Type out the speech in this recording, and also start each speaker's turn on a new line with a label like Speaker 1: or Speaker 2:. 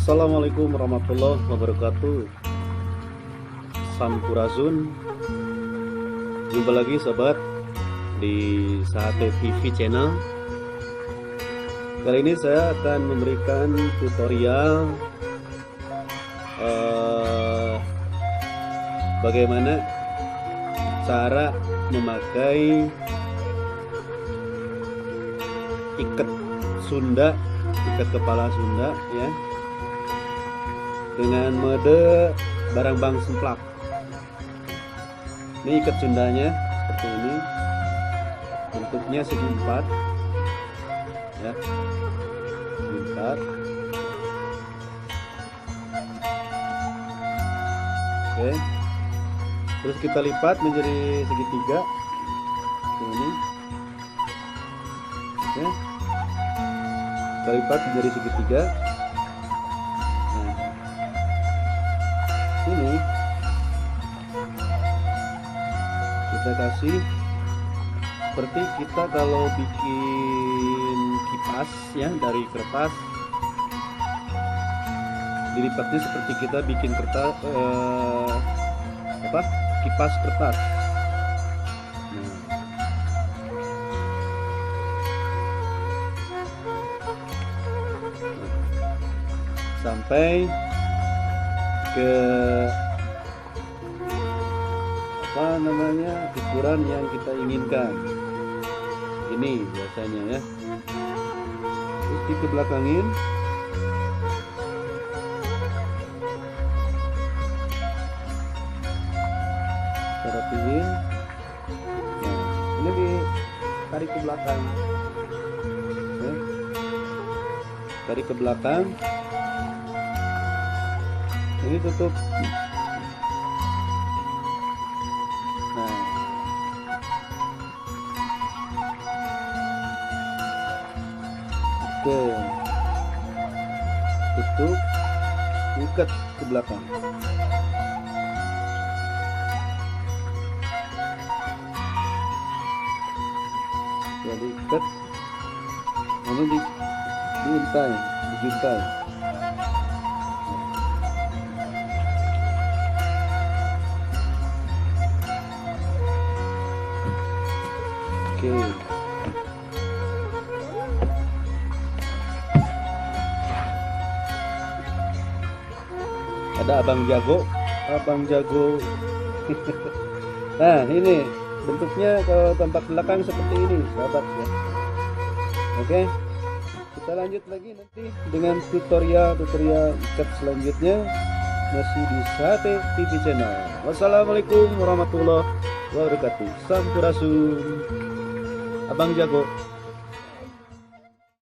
Speaker 1: Assalamualaikum warahmatullahi wabarakatuh. Sampurasun. Jumpa lagi sobat di Sate TV channel. Kali ini saya akan memberikan tutorial bagaimana cara memakai ikat Sunda, ikat kepala Sunda ya, dengan mode barang bang semplak. Ini ikat Sundanya seperti ini, bentuknya segi empat ya, segi empat. Oke, terus kita lipat menjadi segitiga seperti ini. Oke, kita lipat menjadi segitiga. Ini kita kasih seperti kita kalau bikin kipas ya, dari kertas dilipatnya seperti kita bikin kertas kipas kertas. Sampai ke ukuran yang kita inginkan. Ini biasanya ya, terus dikebelakangin. Kita rapiin. Nah, ini ditarik ke belakang ya. Tarik ke belakang. Ini tutup. Nah, oke, tutup, ikat ke belakang. Jadi ikat, ini diuntai, dijuntai. Oke. Ada abang jago. Nah, ini bentuknya kalau tampak belakang seperti ini, sahabat ya. Oke. Kita lanjut lagi nanti dengan tutorial ikat selanjutnya masih di Sate TV channel. Wassalamualaikum warahmatullahi wabarakatuh. Sampurasun. Abang jago.